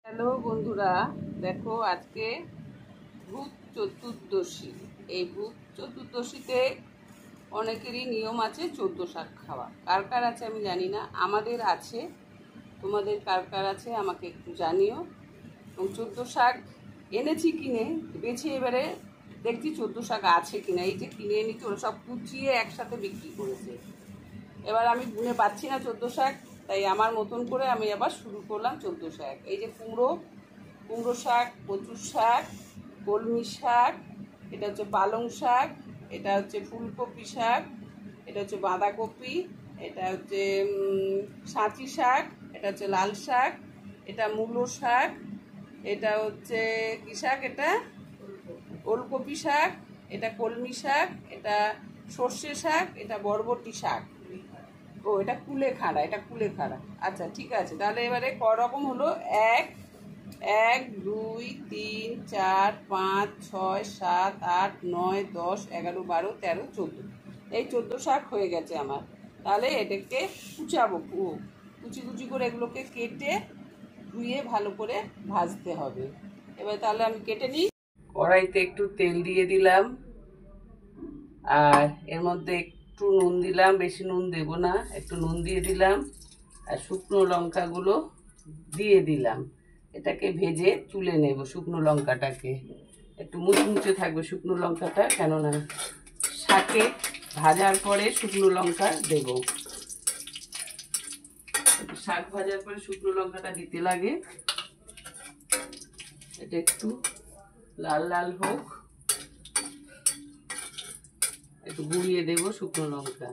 Hello বন্ধুরা, দেখো আজকে ভূত চতুর্দশী। এই ভূত চতুর্দশীতে অনেকেরই নিয়ম আছে 14 শাক খাওয়া। কার কার আছে আমি জানি না, আমাদের আছে। তোমাদের কার কার আছে আমাকে একটু জানিও। এবং 14 শাক এনেছি কিনে, বেছে এবারে দেখছি 14 শাক আছে কিনা। এই যে কিনে এনেছি ওরা সব কুচিয়ে একসাথে বিক্রি করেছে। এবার আমি গুনে পাচ্ছি না 14 শাক, তাই আমার মতন করে আমি আবার শুরু করলাম 14 শাক। এই যে কুমড়ো শাক, কচু শাক, কলমি শাক, এটা হচ্ছে পালং শাক, এটা হচ্ছে ফুলকপি শাক, এটা হচ্ছে বাঁধাকপি, এটা হচ্ছে সাঁচি শাক, এটা হচ্ছে লাল শাক, এটা মূলো শাক, এটা হচ্ছে কি শাক, এটা ওলকপি শাক, এটা কলমি শাক, এটা সর্ষে শাক, এটা বরবটি শাক। ও এটা কুলেখাড়া, এটা কুলেখাড়া। আচ্ছা ঠিক আছে, তাহলে এবারে ক রকম হলো? 1 1 2 3 4 5 6 7 8 9 10 11 12 13 14। এই 14 শাক হয়ে গেছে আমার। তাহলে এটাকে কুচাবো, কুচি কুচি করে এগুলোকে কেটে ধুয়ে ভালো করে ভাজতে হবে। এবার তাহলে আমি কেটে নিই। কড়াইতে একটু তেল দিয়ে দিলাম, আর এর মধ্যে একটু নুন দিলাম, বেশি নুন দেব না, একটু নুন দিয়ে দিলাম, আর শুকনো লঙ্কাগুলো দিয়ে দিলাম। এটাকে ভেজে তুলে নেব। শুকনো লঙ্কাটাকে একটু মুচমুচে থাকবে শুকনো লঙ্কাটা, কেননা শাকে ভাজার পরে শুকনো লঙ্কা দেব। শাক ভাজার পরে শুকনো লঙ্কাটা দিতে লাগে। এটা একটু লাল লাল হোক, একটু গুঁড়িয়ে দেব শুকনো লঙ্কা।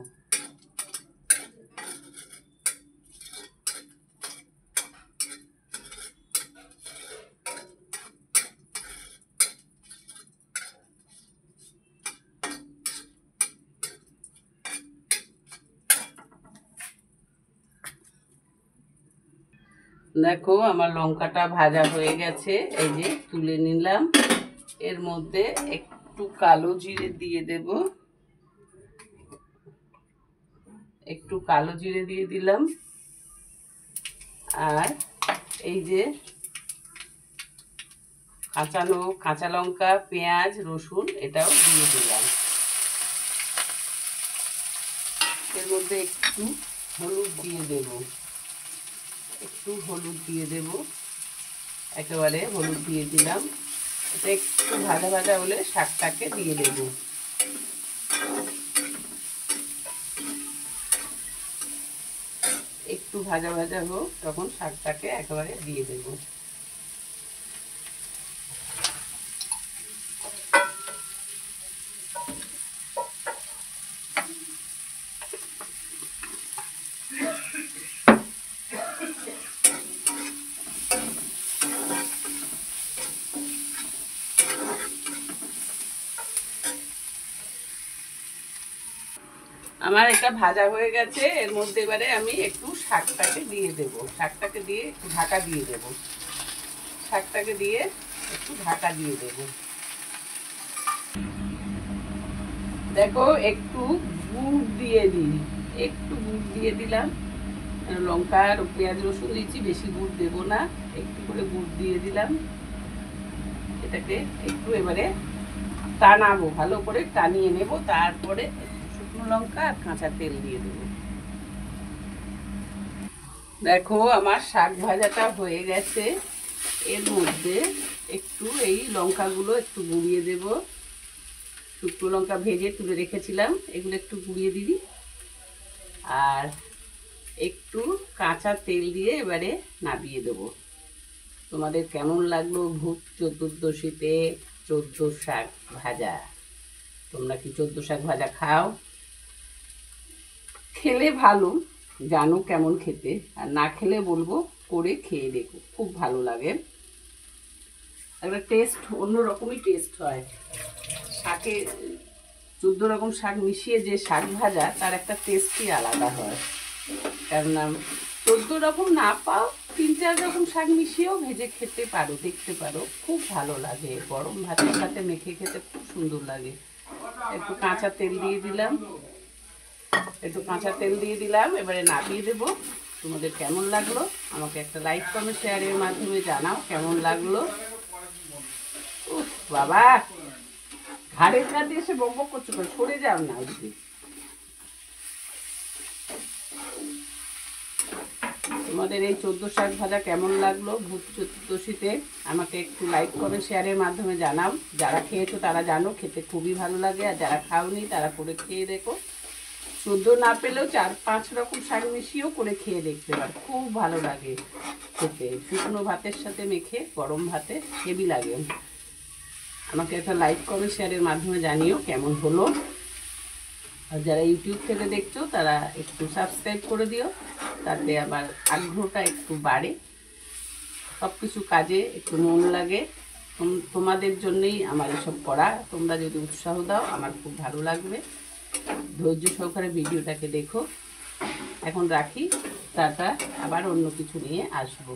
দেখো আমার লঙ্কাটা ভাজা হয়ে গেছে, এই যে তুলে নিলাম। এর মধ্যে একটু কালো জিরে দিয়ে দেব, একটু কালো জিরে দিয়ে দিলাম, আর এই যে কাঁচা লঙ্কা, পেঁয়াজ, রসুন এটাও দিয়ে দিলাম। এর মধ্যে একটু হলুদ দিয়ে দেব, একটু হলুদ দিয়ে দেব, একেবারে হলুদ দিয়ে দিলাম। এটা একটু ভাজা ভাজা হলে শাকটাকে দিয়ে দেব। একটু ভাজা ভাজা হোক, তখন শাকটাকে একেবারে দিয়ে দেব। আমার এটা ভাজা হয়ে গেছে। এর মধ্যে এবারে আমি একটু শাকটাকে দিয়ে দেব, শাকটাকে দিয়ে একটু ঢাকা দিয়ে দেব, শাকটাকে দিয়ে একটু ঢাকা দিয়ে দেব। দেখো একটু গুড় দিয়ে দিই, একটু গুড় দিয়ে দিলাম। লঙ্কা আর পেঁয়াজ রসুন দিচ্ছি, বেশি গুড় দেবো না, একটু করে গুড় দিয়ে দিলাম। এটাকে একটু এবারে টানাবো, ভালো করে টানিয়ে নেব। তারপরে শুকনো লঙ্কা আর কাঁচা তেল দিয়ে দেবো। দেখো আমার শাক ভাজাটা হয়ে গেছে। এর মধ্যে একটু এই লঙ্কাগুলো একটু গুঁড়িয়ে দেব, শুকনো লঙ্কা ভেজে তুলে রেখেছিলাম, এগুলো একটু গুঁড়িয়ে দিই। আর একটু কাঁচা তেল দিয়ে এবারে নাবিয়ে দেবো। তোমাদের কেমন লাগলো ভূত চতুর্দশীতে 14 শাক ভাজা? তোমরা কি 14 শাক ভাজা খাও? খেলে ভালো, জানো কেমন খেতে, আর না খেলে বলবো করে খেয়ে দেখো, খুব ভালো লাগে। একটা টেস্ট, অন্যরকমই টেস্ট হয় শাকে। 14 রকম শাক মিশিয়ে যে শাক ভাজা, তার একটা টেস্টই আলাদা হয়। কেননা 14 রকম না পাও, 3-4 রকম শাক মিশিয়েও ভেজে খেতে পারো, দেখতে পারো, খুব ভালো লাগে। গরম ভাতের সাথে মেখে খেতে খুব সুন্দর লাগে। একটু কাঁচা তেল দিয়ে দিলাম, একটু কাঁচা তেল দিয়ে দিলাম, এবারে নাবিয়ে দেবো। তোমাদের কেমন লাগলো আমাকে একটা লাইক কমেন্ট শেয়ারের মাধ্যমে জানাও কেমন লাগলো। উফ বাবা, ঘাড়ের কাছে এসে বক বক করছো, সরে যাও না। তোমাদের এই 14 শাক ভাজা কেমন লাগলো ভূত চতুর্দশীতে আমাকে একটু লাইক কমেন্ট শেয়ারের মাধ্যমে জানাও। যারা খেয়েছো তারা জানো খেতে খুবই ভালো লাগে, আর যারা খাওনি তারা করে খেয়ে দেখো। 14 না পেলেও 4-5 রকম শাক মিশিয়েও করে খেয়ে দেখতে পারো, খুব ভালো লাগে খেতে। শুকনো ভাতের সাথে মেখে গরম ভাতে হেভি লাগে। আমাকে একটা লাইক কমেন্ট শেয়ারের মাধ্যমে জানিও কেমন হলো। আর যারা ইউটিউব থেকে দেখছো তারা একটু সাবস্ক্রাইব করে দিও, তাতে আমার আগ্রহটা একটু বাড়ে। সব কিছু কাজে একটু মন লাগে, তোমাদের জন্যেই আমার এসব করা। তোমরা যদি উৎসাহ দাও আমার খুব ভালো লাগবে। ধৈর্য সহকারে ভিডিওটাকে দেখো। এখন রাখি, টাটা, আবার অন্য কিছু নিয়ে আসবো।